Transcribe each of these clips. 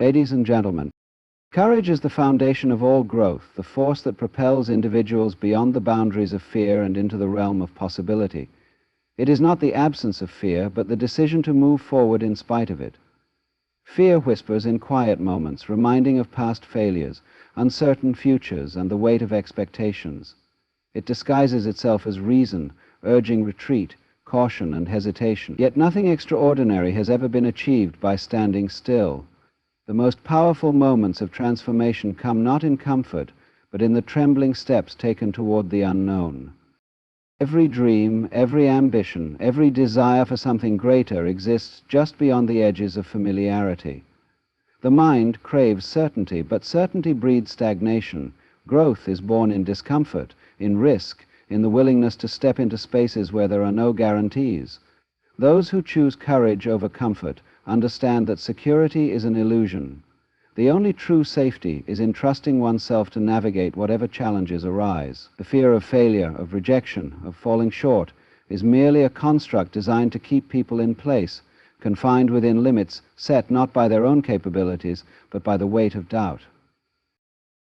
Ladies and gentlemen, courage is the foundation of all growth, the force that propels individuals beyond the boundaries of fear and into the realm of possibility. It is not the absence of fear, but the decision to move forward in spite of it. Fear whispers in quiet moments, reminding of past failures, uncertain futures, and the weight of expectations. It disguises itself as reason, urging retreat, caution, and hesitation. Yet nothing extraordinary has ever been achieved by standing still. The most powerful moments of transformation come not in comfort, but in the trembling steps taken toward the unknown. Every dream, every ambition, every desire for something greater exists just beyond the edges of familiarity. The mind craves certainty, but certainty breeds stagnation. Growth is born in discomfort, in risk, in the willingness to step into spaces where there are no guarantees. Those who choose courage over comfort understand that security is an illusion. The only true safety is in trusting oneself to navigate whatever challenges arise. The fear of failure, of rejection, of falling short is merely a construct designed to keep people in place, confined within limits set not by their own capabilities, but by the weight of doubt.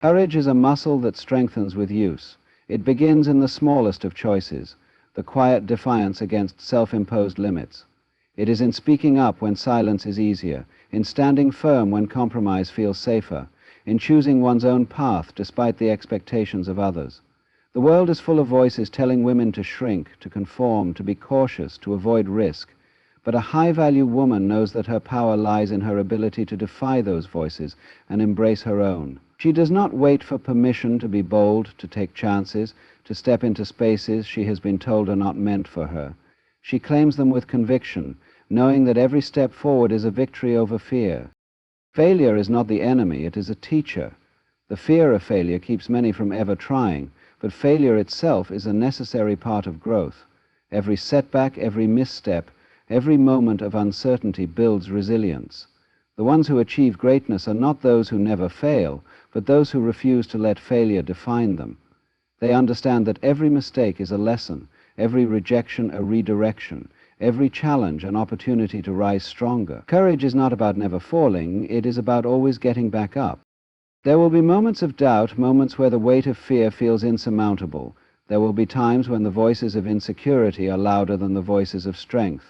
Courage is a muscle that strengthens with use. It begins in the smallest of choices, the quiet defiance against self-imposed limits. It is in speaking up when silence is easier, in standing firm when compromise feels safer, in choosing one's own path despite the expectations of others. The world is full of voices telling women to shrink, to conform, to be cautious, to avoid risk. But a high-value woman knows that her power lies in her ability to defy those voices and embrace her own. She does not wait for permission to be bold, to take chances, to step into spaces she has been told are not meant for her. She claims them with conviction, knowing that every step forward is a victory over fear. Failure is not the enemy, it is a teacher. The fear of failure keeps many from ever trying, but failure itself is a necessary part of growth. Every setback, every misstep, every moment of uncertainty builds resilience. The ones who achieve greatness are not those who never fail, but those who refuse to let failure define them. They understand that every mistake is a lesson, every rejection a redirection, every challenge an opportunity to rise stronger. Courage is not about never falling, it is about always getting back up. There will be moments of doubt, moments where the weight of fear feels insurmountable. There will be times when the voices of insecurity are louder than the voices of strength.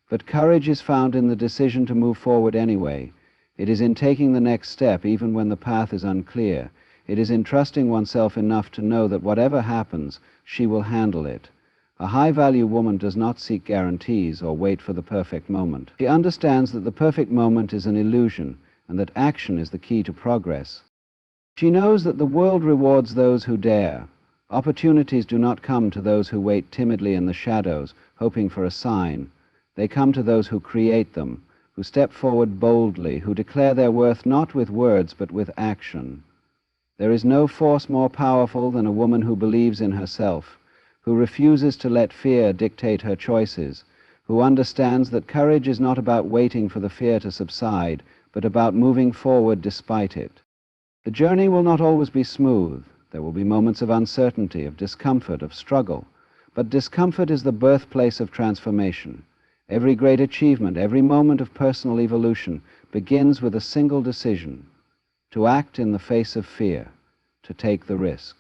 But courage is found in the decision to move forward anyway. It is in taking the next step even when the path is unclear. It is in trusting oneself enough to know that whatever happens, she will handle it. A high-value woman does not seek guarantees or wait for the perfect moment. She understands that the perfect moment is an illusion and that action is the key to progress. She knows that the world rewards those who dare. Opportunities do not come to those who wait timidly in the shadows, hoping for a sign. They come to those who create them, who step forward boldly, who declare their worth not with words but with action. There is no force more powerful than a woman who believes in herself, who refuses to let fear dictate her choices, who understands that courage is not about waiting for the fear to subside, but about moving forward despite it. The journey will not always be smooth. There will be moments of uncertainty, of discomfort, of struggle. But discomfort is the birthplace of transformation. Every great achievement, every moment of personal evolution begins with a single decision: to act in the face of fear, to take the risk,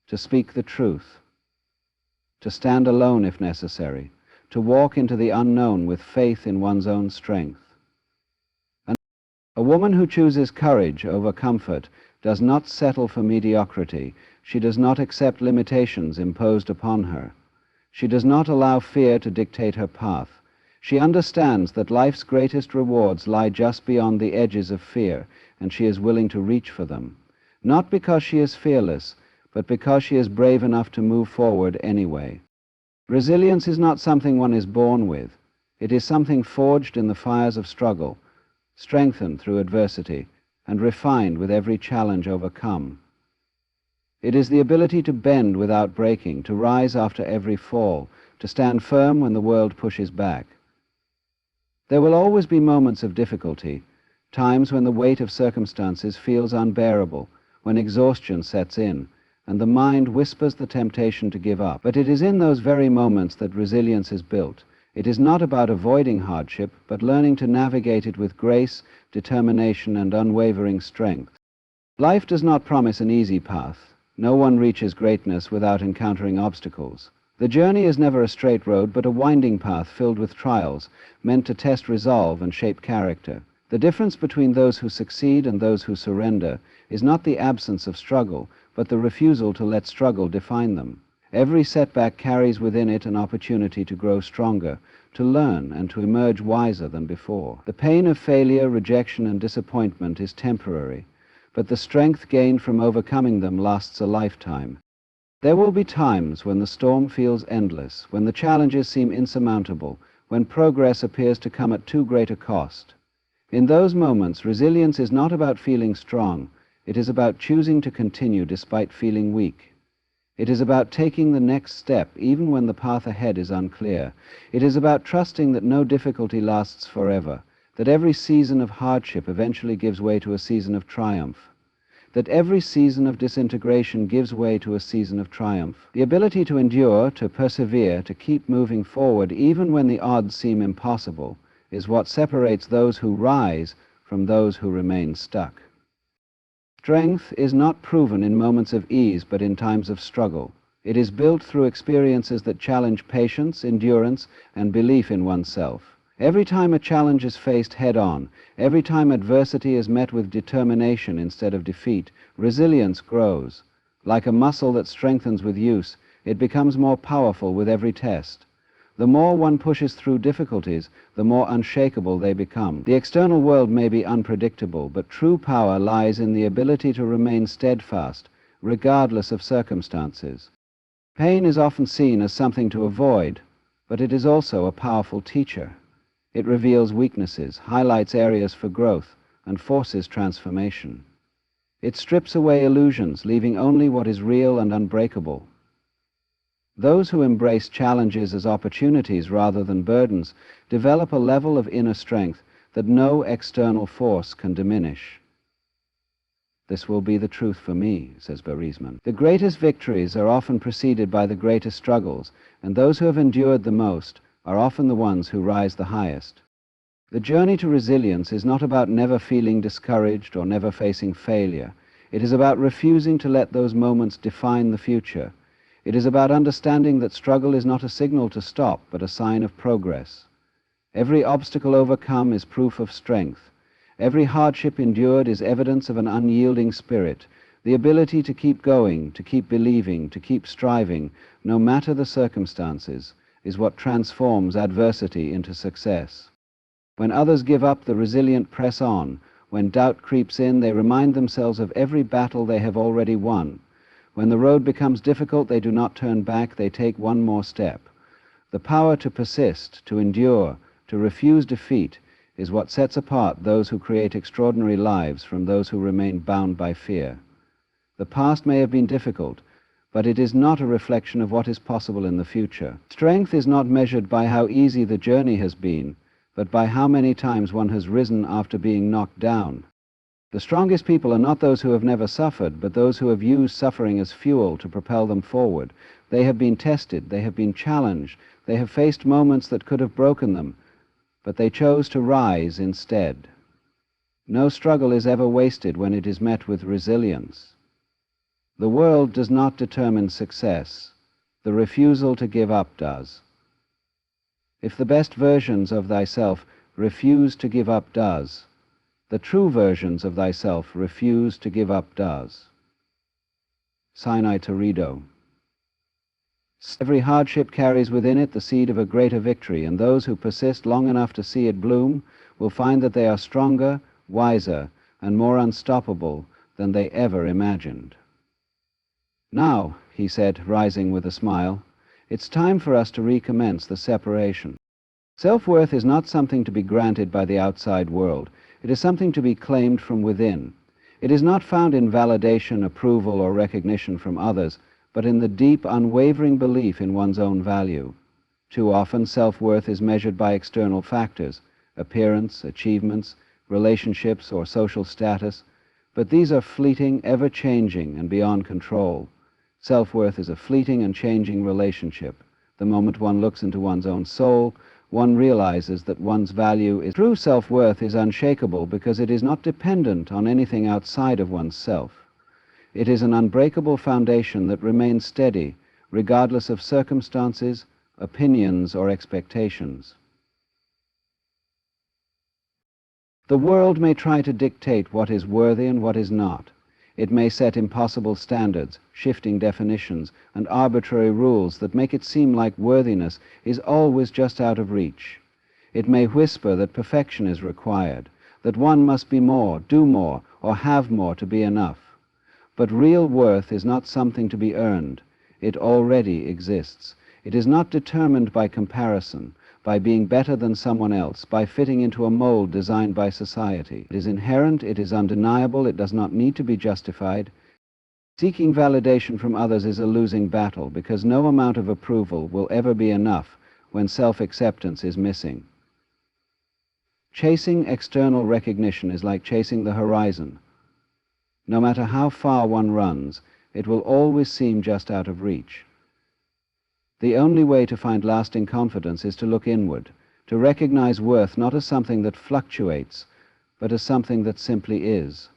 to speak the truth, to stand alone if necessary, to walk into the unknown with faith in one's own strength. And a woman who chooses courage over comfort does not settle for mediocrity. She does not accept limitations imposed upon her. She does not allow fear to dictate her path. She understands that life's greatest rewards lie just beyond the edges of fear, and she is willing to reach for them, not because she is fearless, but because she is brave enough to move forward anyway. Resilience is not something one is born with. It is something forged in the fires of struggle, strengthened through adversity, and refined with every challenge overcome. It is the ability to bend without breaking, to rise after every fall, to stand firm when the world pushes back. There will always be moments of difficulty, times when the weight of circumstances feels unbearable, when exhaustion sets in, and the mind whispers the temptation to give up. But it is in those very moments that resilience is built. It is not about avoiding hardship, but learning to navigate it with grace, determination, and unwavering strength. Life does not promise an easy path. No one reaches greatness without encountering obstacles. The journey is never a straight road, but a winding path filled with trials, meant to test resolve and shape character. The difference between those who succeed and those who surrender is not the absence of struggle, but the refusal to let struggle define them. Every setback carries within it an opportunity to grow stronger, to learn, and to emerge wiser than before. The pain of failure, rejection, and disappointment is temporary, but the strength gained from overcoming them lasts a lifetime. There will be times when the storm feels endless, when the challenges seem insurmountable, when progress appears to come at too great a cost. In those moments, resilience is not about feeling strong. It is about choosing to continue despite feeling weak. It is about taking the next step even when the path ahead is unclear. It is about trusting that no difficulty lasts forever, that every season of hardship eventually gives way to a season of triumph, that every season of disintegration gives way to a season of triumph. The ability to endure, to persevere, to keep moving forward even when the odds seem impossible is what separates those who rise from those who remain stuck. Strength is not proven in moments of ease, but in times of struggle. It is built through experiences that challenge patience, endurance, and belief in oneself. Every time a challenge is faced head-on, every time adversity is met with determination instead of defeat, resilience grows. Like a muscle that strengthens with use, it becomes more powerful with every test. The more one pushes through difficulties, the more unshakable they become. The external world may be unpredictable, but true power lies in the ability to remain steadfast, regardless of circumstances. Pain is often seen as something to avoid, but it is also a powerful teacher. It reveals weaknesses, highlights areas for growth, and forces transformation. It strips away illusions, leaving only what is real and unbreakable. Those who embrace challenges as opportunities rather than burdens develop a level of inner strength that no external force can diminish. This will be the truth for me, says Berisman. The greatest victories are often preceded by the greatest struggles, and those who have endured the most are often the ones who rise the highest. The journey to resilience is not about never feeling discouraged or never facing failure. It is about refusing to let those moments define the future. It is about understanding that struggle is not a signal to stop, but a sign of progress. Every obstacle overcome is proof of strength. Every hardship endured is evidence of an unyielding spirit. The ability to keep going, to keep believing, to keep striving, no matter the circumstances, is what transforms adversity into success. When others give up, the resilient press on. When doubt creeps in, they remind themselves of every battle they have already won. When the road becomes difficult, they do not turn back, they take one more step. The power to persist, to endure, to refuse defeat is what sets apart those who create extraordinary lives from those who remain bound by fear. The past may have been difficult, but it is not a reflection of what is possible in the future. Strength is not measured by how easy the journey has been, but by how many times one has risen after being knocked down. The strongest people are not those who have never suffered, but those who have used suffering as fuel to propel them forward. They have been tested, they have been challenged, they have faced moments that could have broken them, but they chose to rise instead. No struggle is ever wasted when it is met with resilience. The world does not determine success. The refusal to give up does. If the best versions of thyself refuse to give up does, the true versions of thyself refuse to give up does. Sinai Torido. Every hardship carries within it the seed of a greater victory, and those who persist long enough to see it bloom will find that they are stronger, wiser, and more unstoppable than they ever imagined. Now, he said, rising with a smile, it's time for us to recommence the separation. Self-worth is not something to be granted by the outside world. It is something to be claimed from within. It is not found in validation, approval, or recognition from others, but in the deep, unwavering belief in one's own value. Too often, self-worth is measured by external factors, appearance, achievements, relationships, or social status, but these are fleeting, ever-changing, and beyond control. Self-worth is a fleeting and changing relationship. The moment one looks into one's own soul, one realizes that one's value is true. Self-worth is unshakable because it is not dependent on anything outside of oneself. It is an unbreakable foundation that remains steady, regardless of circumstances, opinions, or expectations. The world may try to dictate what is worthy and what is not. It may set impossible standards, shifting definitions, and arbitrary rules that make it seem like worthiness is always just out of reach. It may whisper that perfection is required, that one must be more, do more, or have more to be enough. But real worth is not something to be earned. It already exists. It is not determined by comparison, by being better than someone else, by fitting into a mold designed by society. It is inherent, it is undeniable, it does not need to be justified. Seeking validation from others is a losing battle, because no amount of approval will ever be enough when self-acceptance is missing. Chasing external recognition is like chasing the horizon. No matter how far one runs, it will always seem just out of reach. The only way to find lasting confidence is to look inward, to recognize worth not as something that fluctuates, but as something that simply is.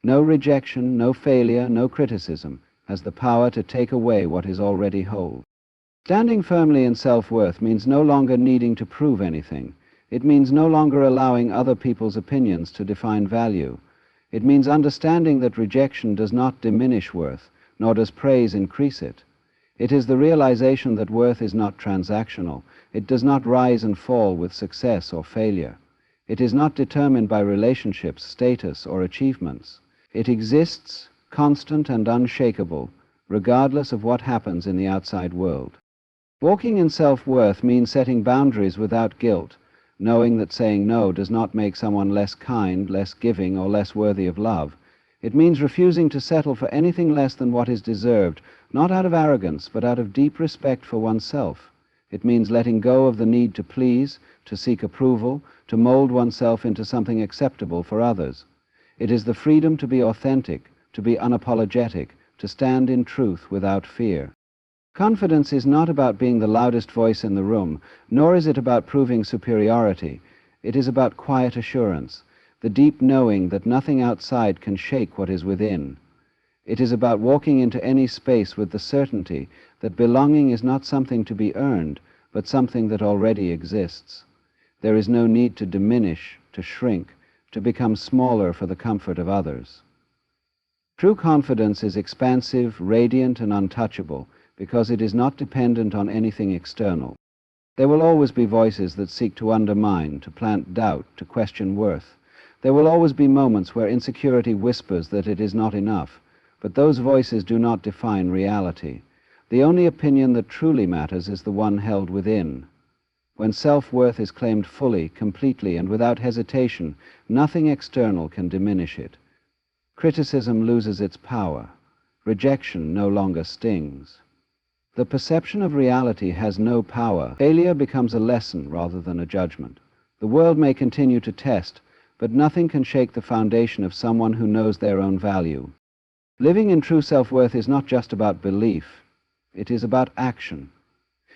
No rejection, no failure, no criticism has the power to take away what is already whole. Standing firmly in self-worth means no longer needing to prove anything. It means no longer allowing other people's opinions to define value. It means understanding that rejection does not diminish worth, nor does praise increase it. It is the realization that worth is not transactional. It does not rise and fall with success or failure. It is not determined by relationships, status, or achievements. It exists, constant and unshakable, regardless of what happens in the outside world. Walking in self-worth means setting boundaries without guilt, knowing that saying no does not make someone less kind, less giving, or less worthy of love. It means refusing to settle for anything less than what is deserved, not out of arrogance, but out of deep respect for oneself. It means letting go of the need to please, to seek approval, to mold oneself into something acceptable for others. It is the freedom to be authentic, to be unapologetic, to stand in truth without fear. Confidence is not about being the loudest voice in the room, nor is it about proving superiority. It is about quiet assurance, the deep knowing that nothing outside can shake what is within. It is about walking into any space with the certainty that belonging is not something to be earned, but something that already exists. There is no need to diminish, to shrink, to become smaller for the comfort of others. True confidence is expansive, radiant, and untouchable, because it is not dependent on anything external. There will always be voices that seek to undermine, to plant doubt, to question worth. There will always be moments where insecurity whispers that it is not enough, but those voices do not define reality. The only opinion that truly matters is the one held within. When self-worth is claimed fully, completely, and without hesitation, nothing external can diminish it. Criticism loses its power. Rejection no longer stings. The perception of reality has no power. Failure becomes a lesson rather than a judgment. The world may continue to test, but nothing can shake the foundation of someone who knows their own value. Living in true self-worth is not just about belief. It is about action.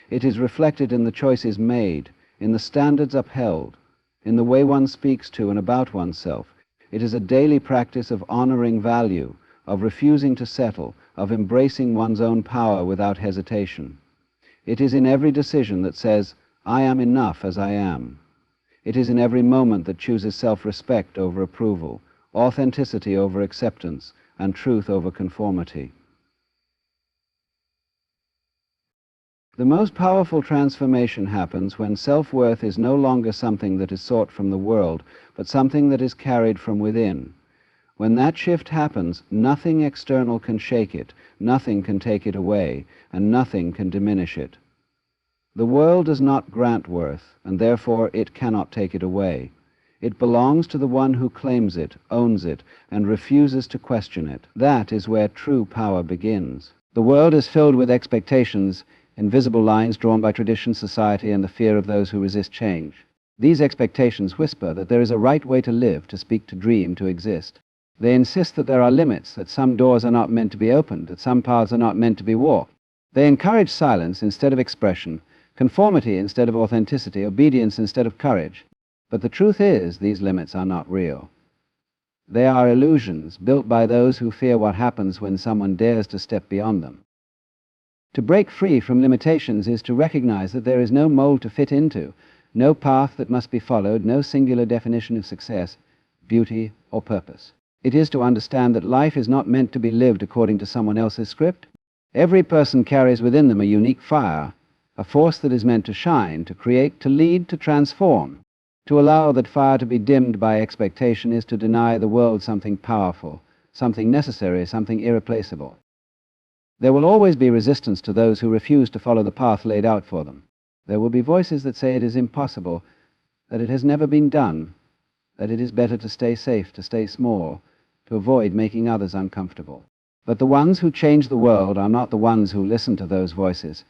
It is reflected in the choices made, in the standards upheld, in the way one speaks to and about oneself. It is a daily practice of honoring value, of refusing to settle, of embracing one's own power without hesitation. It is in every decision that says, "I am enough as I am." It is in every moment that chooses self-respect over approval, authenticity over acceptance, and truth over conformity. The most powerful transformation happens when self-worth is no longer something that is sought from the world, but something that is carried from within. When that shift happens, nothing external can shake it, nothing can take it away, and nothing can diminish it. The world does not grant worth, and therefore it cannot take it away. It belongs to the one who claims it, owns it, and refuses to question it. That is where true power begins. The world is filled with expectations, invisible lines drawn by tradition, society, and the fear of those who resist change. These expectations whisper that there is a right way to live, to speak, to dream, to exist. They insist that there are limits, that some doors are not meant to be opened, that some paths are not meant to be walked. They encourage silence instead of expression, conformity instead of authenticity, obedience instead of courage. But the truth is, these limits are not real. They are illusions built by those who fear what happens when someone dares to step beyond them. To break free from limitations is to recognize that there is no mold to fit into, no path that must be followed, no singular definition of success, beauty, or purpose. It is to understand that life is not meant to be lived according to someone else's script. Every person carries within them a unique fire, a force that is meant to shine, to create, to lead, to transform. To allow that fire to be dimmed by expectation is to deny the world something powerful, something necessary, something irreplaceable. There will always be resistance to those who refuse to follow the path laid out for them. There will be voices that say it is impossible, that it has never been done, that it is better to stay safe, to stay small, to avoid making others uncomfortable. But the ones who change the world are not the ones who listen to those voices.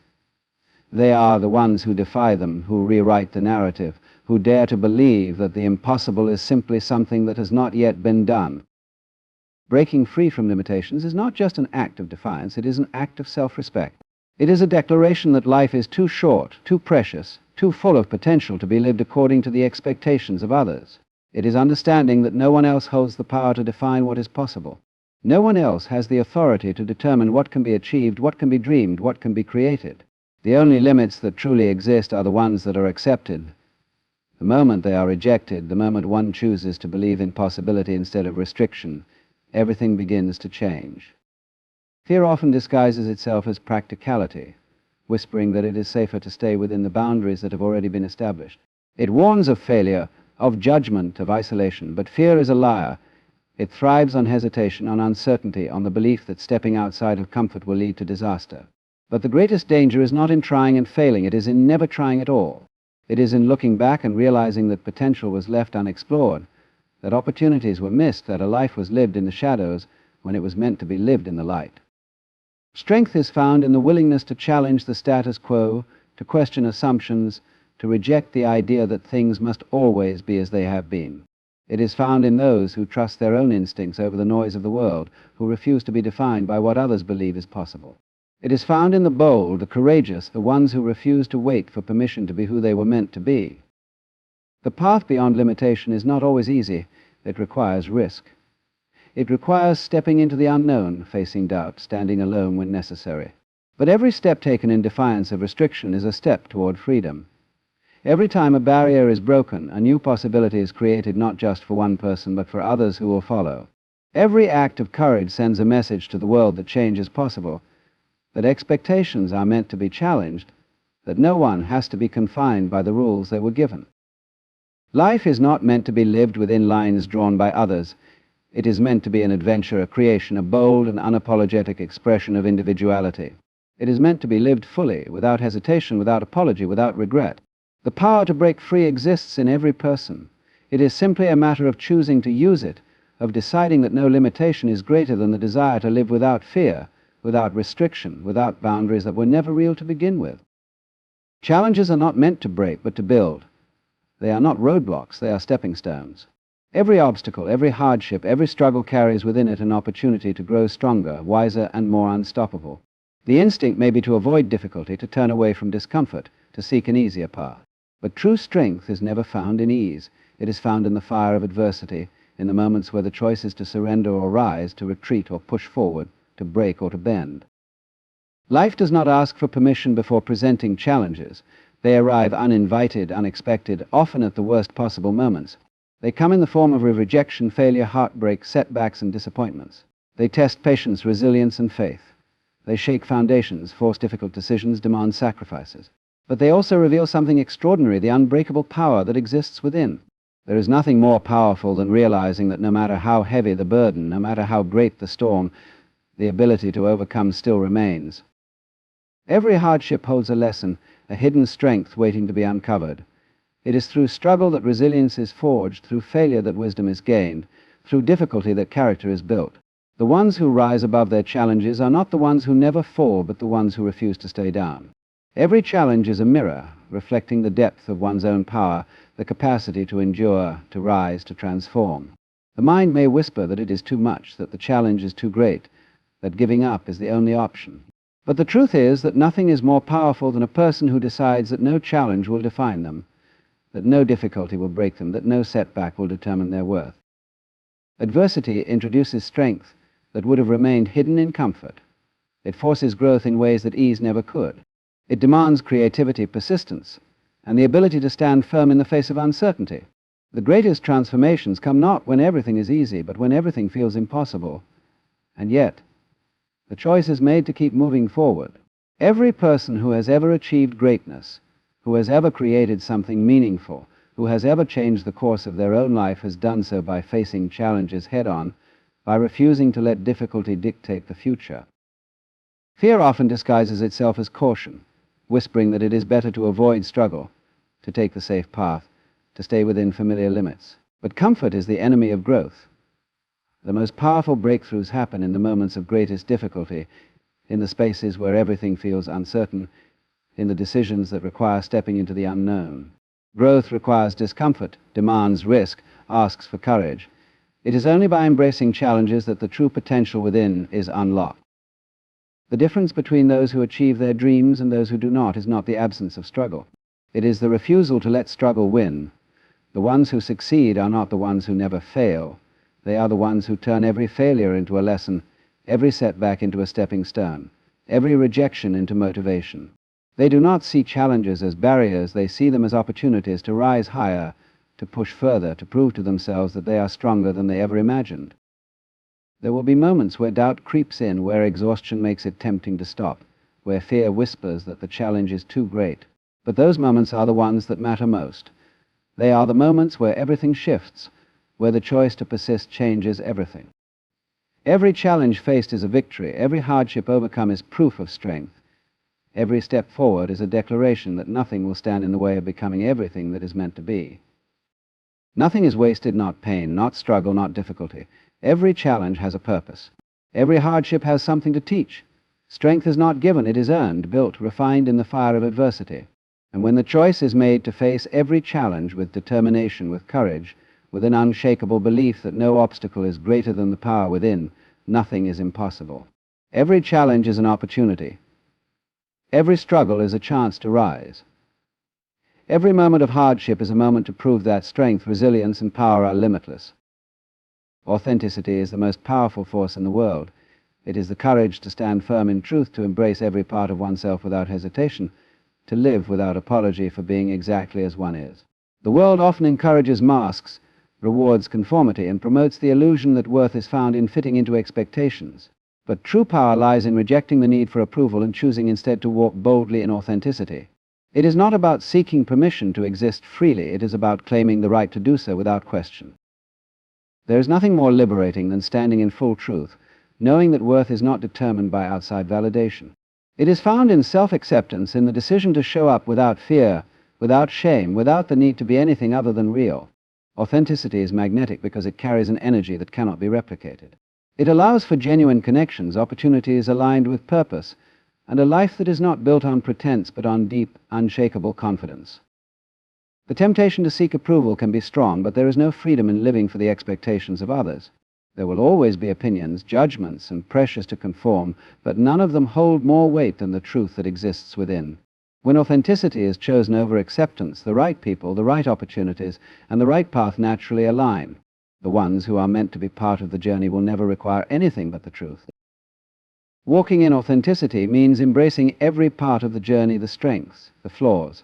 They are the ones who defy them, who rewrite the narrative, who dare to believe that the impossible is simply something that has not yet been done. Breaking free from limitations is not just an act of defiance, it is an act of self-respect. It is a declaration that life is too short, too precious, too full of potential to be lived according to the expectations of others. It is understanding that no one else holds the power to define what is possible. No one else has the authority to determine what can be achieved, what can be dreamed, what can be created. The only limits that truly exist are the ones that are accepted. The moment they are rejected, the moment one chooses to believe in possibility instead of restriction, everything begins to change. Fear often disguises itself as practicality, whispering that it is safer to stay within the boundaries that have already been established. It warns of failure, of judgment, of isolation, but fear is a liar. It thrives on hesitation, on uncertainty, on the belief that stepping outside of comfort will lead to disaster. But the greatest danger is not in trying and failing, it is in never trying at all. It is in looking back and realizing that potential was left unexplored, that opportunities were missed, that a life was lived in the shadows when it was meant to be lived in the light. Strength is found in the willingness to challenge the status quo, to question assumptions, to reject the idea that things must always be as they have been. It is found in those who trust their own instincts over the noise of the world, who refuse to be defined by what others believe is possible. It is found in the bold, the courageous, the ones who refuse to wait for permission to be who they were meant to be. The path beyond limitation is not always easy. It requires risk. It requires stepping into the unknown, facing doubt, standing alone when necessary. But every step taken in defiance of restriction is a step toward freedom. Every time a barrier is broken, a new possibility is created not just for one person, but for others who will follow. Every act of courage sends a message to the world that change is possible, that expectations are meant to be challenged, that no one has to be confined by the rules they were given. Life is not meant to be lived within lines drawn by others. It is meant to be an adventure, a creation, a bold and unapologetic expression of individuality. It is meant to be lived fully, without hesitation, without apology, without regret. The power to break free exists in every person. It is simply a matter of choosing to use it, of deciding that no limitation is greater than the desire to live without fear, without restriction, without boundaries that were never real to begin with. Challenges are not meant to break, but to build. They are not roadblocks, they are stepping stones. Every obstacle, every hardship, every struggle carries within it an opportunity to grow stronger, wiser, and more unstoppable. The instinct may be to avoid difficulty, to turn away from discomfort, to seek an easier path. But true strength is never found in ease. It is found in the fire of adversity, in the moments where the choice is to surrender or rise, to retreat or push forward, to break or to bend. Life does not ask for permission before presenting challenges. They arrive uninvited, unexpected, often at the worst possible moments. They come in the form of rejection, failure, heartbreak, setbacks, and disappointments. They test patience, resilience, and faith. They shake foundations, force difficult decisions, demand sacrifices. But they also reveal something extraordinary, the unbreakable power that exists within. There is nothing more powerful than realizing that no matter how heavy the burden, no matter how great the storm, the ability to overcome still remains. Every hardship holds a lesson, a hidden strength waiting to be uncovered. It is through struggle that resilience is forged, through failure that wisdom is gained, through difficulty that character is built. The ones who rise above their challenges are not the ones who never fall, but the ones who refuse to stay down. Every challenge is a mirror, reflecting the depth of one's own power, the capacity to endure, to rise, to transform. The mind may whisper that it is too much, that the challenge is too great, that giving up is the only option. But the truth is that nothing is more powerful than a person who decides that no challenge will define them, that no difficulty will break them, that no setback will determine their worth. Adversity introduces strength that would have remained hidden in comfort. It forces growth in ways that ease never could. It demands creativity, persistence, and the ability to stand firm in the face of uncertainty. The greatest transformations come not when everything is easy, but when everything feels impossible. And yet, the choice is made to keep moving forward. Every person who has ever achieved greatness, who has ever created something meaningful, who has ever changed the course of their own life has done so by facing challenges head-on, by refusing to let difficulty dictate the future. Fear often disguises itself as caution, whispering that it is better to avoid struggle, to take the safe path, to stay within familiar limits. But comfort is the enemy of growth. The most powerful breakthroughs happen in the moments of greatest difficulty, in the spaces where everything feels uncertain, in the decisions that require stepping into the unknown. Growth requires discomfort, demands risk, asks for courage. It is only by embracing challenges that the true potential within is unlocked. The difference between those who achieve their dreams and those who do not is not the absence of struggle. It is the refusal to let struggle win. The ones who succeed are not the ones who never fail. They are the ones who turn every failure into a lesson, every setback into a stepping stone, every rejection into motivation. They do not see challenges as barriers, they see them as opportunities to rise higher, to push further, to prove to themselves that they are stronger than they ever imagined. There will be moments where doubt creeps in, where exhaustion makes it tempting to stop, where fear whispers that the challenge is too great. But those moments are the ones that matter most. They are the moments where everything shifts, where the choice to persist changes everything. Every challenge faced is a victory, every hardship overcome is proof of strength. Every step forward is a declaration that nothing will stand in the way of becoming everything that is meant to be. Nothing is wasted, not pain, not struggle, not difficulty. Every challenge has a purpose. Every hardship has something to teach. Strength is not given, it is earned, built, refined in the fire of adversity. And when the choice is made to face every challenge with determination, with courage, with an unshakable belief that no obstacle is greater than the power within, nothing is impossible. Every challenge is an opportunity. Every struggle is a chance to rise. Every moment of hardship is a moment to prove that strength, resilience, and power are limitless. Authenticity is the most powerful force in the world. It is the courage to stand firm in truth, to embrace every part of oneself without hesitation, to live without apology for being exactly as one is. The world often encourages masks, rewards conformity, and promotes the illusion that worth is found in fitting into expectations. But true power lies in rejecting the need for approval and choosing instead to walk boldly in authenticity. It is not about seeking permission to exist freely, it is about claiming the right to do so without question. There is nothing more liberating than standing in full truth, knowing that worth is not determined by outside validation. It is found in self-acceptance, in the decision to show up without fear, without shame, without the need to be anything other than real. Authenticity is magnetic because it carries an energy that cannot be replicated. It allows for genuine connections, opportunities aligned with purpose, and a life that is not built on pretense but on deep, unshakable confidence. The temptation to seek approval can be strong, but there is no freedom in living for the expectations of others. There will always be opinions, judgments, and pressures to conform, but none of them hold more weight than the truth that exists within. When authenticity is chosen over acceptance, the right people, the right opportunities, and the right path naturally align. The ones who are meant to be part of the journey will never require anything but the truth. Walking in authenticity means embracing every part of the journey, the strengths, the flaws,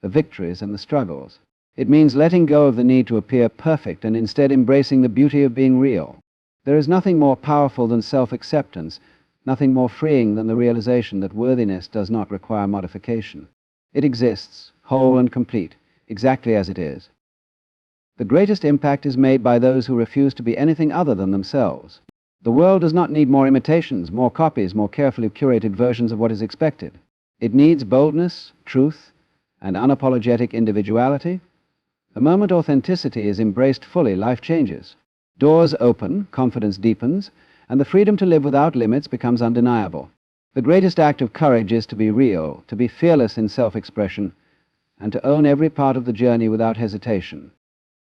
the victories, and the struggles. It means letting go of the need to appear perfect and instead embracing the beauty of being real. There is nothing more powerful than self-acceptance, nothing more freeing than the realization that worthiness does not require modification. It exists, whole and complete, exactly as it is. The greatest impact is made by those who refuse to be anything other than themselves. The world does not need more imitations, more copies, more carefully curated versions of what is expected. It needs boldness, truth, and unapologetic individuality. The moment authenticity is embraced fully, life changes. Doors open, confidence deepens, and the freedom to live without limits becomes undeniable. The greatest act of courage is to be real, to be fearless in self-expression, and to own every part of the journey without hesitation.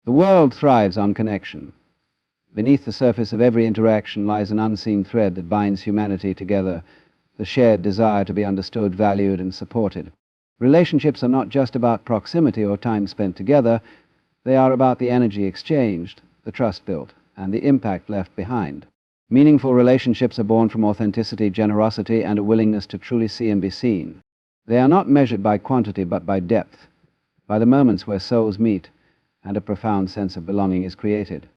The world thrives on connection. Beneath the surface of every interaction lies an unseen thread that binds humanity together, the shared desire to be understood, valued, and supported. Relationships are not just about proximity or time spent together, they are about the energy exchanged, the trust built, and the impact left behind. Meaningful relationships are born from authenticity, generosity, and a willingness to truly see and be seen. They are not measured by quantity but by depth, by the moments where souls meet and a profound sense of belonging is created.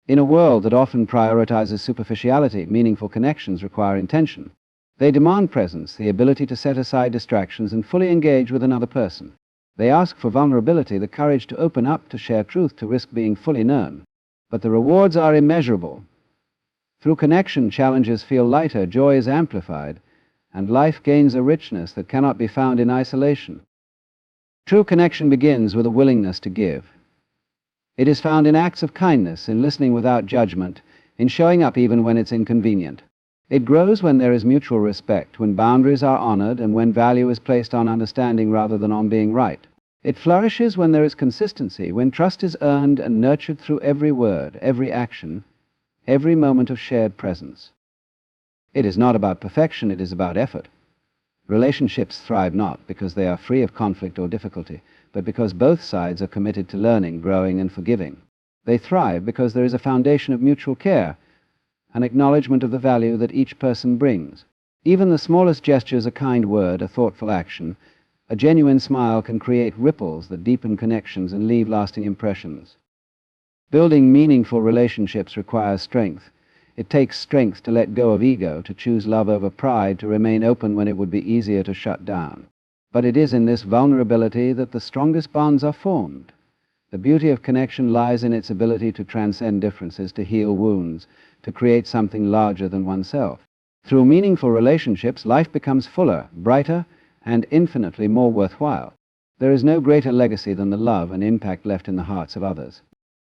In a world that often prioritizes superficiality, meaningful connections require intention. They demand presence, the ability to set aside distractions and fully engage with another person. They ask for vulnerability, the courage to open up, to share truth, to risk being fully known. But the rewards are immeasurable. Through connection, challenges feel lighter, joy is amplified, and life gains a richness that cannot be found in isolation. True connection begins with a willingness to give. It is found in acts of kindness, in listening without judgment, in showing up even when it's inconvenient. It grows when there is mutual respect, when boundaries are honored, and when value is placed on understanding rather than on being right. It flourishes when there is consistency, when trust is earned and nurtured through every word, every action, every moment of shared presence. It is not about perfection, it is about effort. Relationships thrive not because they are free of conflict or difficulty, but because both sides are committed to learning, growing, and forgiving. They thrive because there is a foundation of mutual care, an acknowledgement of the value that each person brings. Even the smallest gestures, a kind word, a thoughtful action, a genuine smile can create ripples that deepen connections and leave lasting impressions. Building meaningful relationships requires strength. It takes strength to let go of ego, to choose love over pride, to remain open when it would be easier to shut down. But it is in this vulnerability that the strongest bonds are formed. The beauty of connection lies in its ability to transcend differences, to heal wounds, to create something larger than oneself. Through meaningful relationships, life becomes fuller, brighter, and infinitely more worthwhile. There is no greater legacy than the love and impact left in the hearts of others.